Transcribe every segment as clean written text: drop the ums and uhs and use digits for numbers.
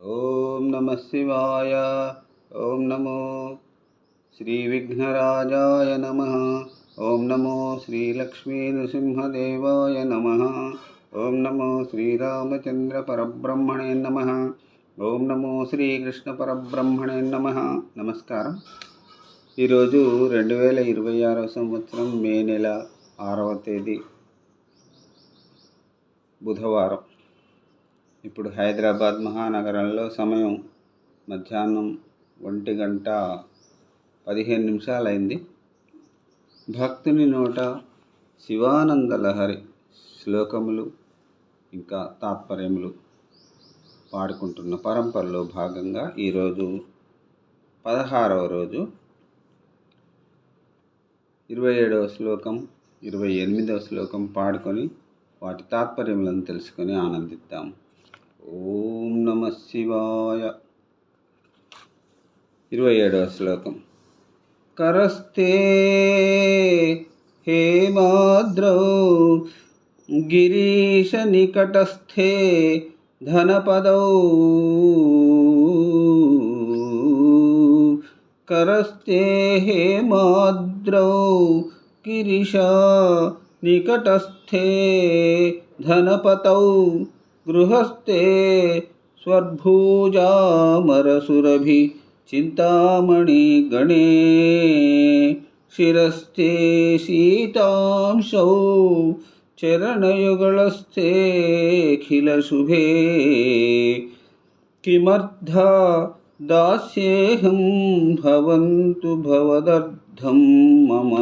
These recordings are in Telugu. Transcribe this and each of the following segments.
ఓం నమః శివాయ. ఓం నమో శ్రీ విఘ్నరాజాయ నమః. ఓం నమో శ్రీ లక్ష్మీ నృసింహదేవాయ నమః. ఓం నమో శ్రీరామచంద్ర పరబ్రహ్మణే నమః. ఓం నమో శ్రీకృష్ణ పరబ్రహ్మణే నమః. నమస్కారం. ఈరోజు 2026 సంవత్సరం మే నెల 6వ తేదీ బుధవారం. ఇప్పుడు హైదరాబాద్ మహానగరంలో సమయం మధ్యాహ్నం 1:15 అయింది. భక్తుని నోట శివానంద లహరి శ్లోకములు ఇంకా తాత్పర్యములు పాడుకుంటున్న పరంపరలో భాగంగా ఈరోజు 16వ రోజు 27వ శ్లోకం 28వ శ్లోకం పాడుకొని వాటి తాత్పర్యములను తెలుసుకొని ఆనందిద్దాము. ఓం నమః శివాయ. 27వ శ్లోకం. కరస్తే హేమాద్రౌ గిరీశ నికటస్థే ధనపదౌ కరస్తే హేమాద్రౌ గిరీశ నికటస్థే ధనపతౌ గృహస్థే స్వర్భూజామరసురభి చింతామణి గణే శిరస్థే శీతాంశౌ చరణయుగళస్థే ఖిలశుభే కిమర్థ దాస్యేహం భవంతు భవదర్థం మమ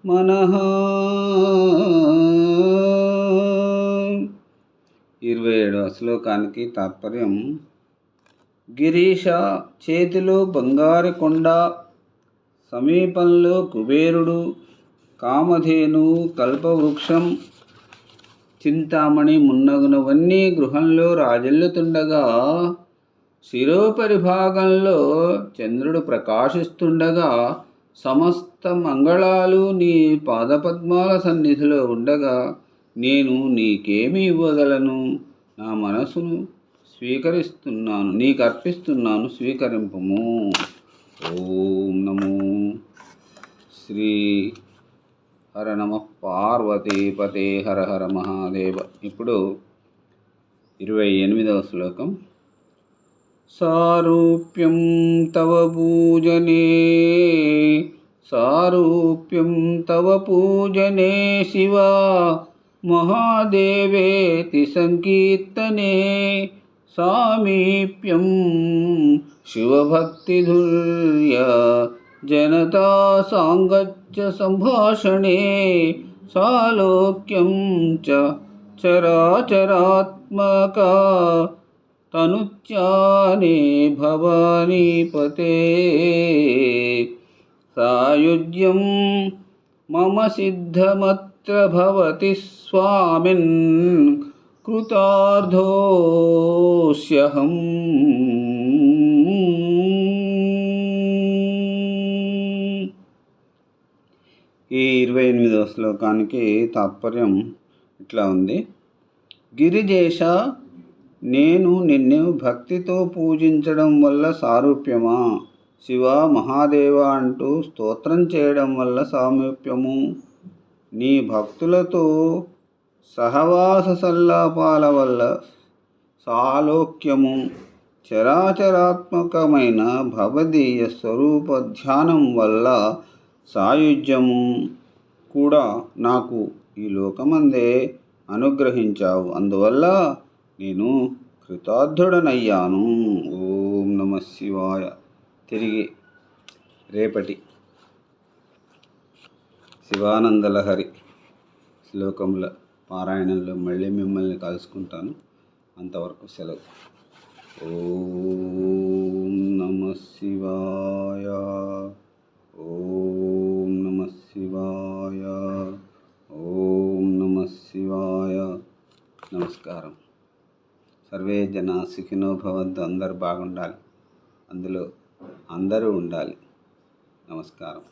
మనః. 27వ శ్లోకానికి తాత్పర్యం. గిరీశ చేతిలో బంగారు కొండ, సమీపంలో కుబేరుడు, కామధేను, కల్పవృక్షం, చింతామణి మున్నగునవన్నీ గృహంలో రాజిల్లుతుండగా, శిరోపరి భాగంలో చంద్రుడు ప్రకాశిస్తుండగా, సమస్త మంగళాలు నీ పాదపద్మాల సన్నిధిలో ఉండగా నేను నీకేమి ఇవ్వగలను? నా మనసును స్వీకరిస్తున్నాను, నీకు అర్పిస్తున్నాను, స్వీకరింపుము. ఓం నమో శ్రీ హర నమ పార్వతీపతే హర హర మహాదేవ. ఇప్పుడు 28వ శ్లోకం. సారూప్యం తవ పూజనే సారూప్యం తవ పూజనే శివా మహాదేవేతి సంకీర్తనే సామీప్యం శివభక్తిధుర్య జనతా సాంగత్య సంభాషణే సాలోక్యం చ చరాచరాత్మక తనుచ్యానే భవానీపతే సాయుజ్యం మమ సిద్ధమత్ర భవతి స్వామిన్ కృతార్థోస్యహం. ఈ 28వ శ్లోకానికి తాత్పర్యం ఇట్లా ఉంది. గిరిజేశ, నేను నిన్ను భక్తితో పూజించడం వల్ల సారూప్యమా? శివ, మహాదేవ అంటూ స్తోత్రం చేయడం వల్ల సామీప్యము. నీ భక్తులతో సహవాస సల్లాపాల వల్ల సాలోక్యము. చరాచరాత్మకమైన భవదీయ స్వరూప ధ్యానం వల్ల సాయుజ్యము కూడా నాకు ఈ లోకమందే అనుగ్రహించావు. అందువల్ల నేను కృతార్థుడనయ్యాను. ఓం నమః శివాయ. తిరిగి రేపటి శివానందలహరి శ్లోకముల పారాయణంలో మళ్ళీ మిమ్మల్ని కలుసుకుంటాను. అంతవరకు సెలవు. ఓం నమః శివాయ. ఓం నమః శివాయ. ఓం నమః శివాయ. నమస్కారం. సర్వే జనా సుఖినో భవంతు. అందరూ బాగుండాలి, అందులో అందరూ ఉండాలి. నమస్కారం.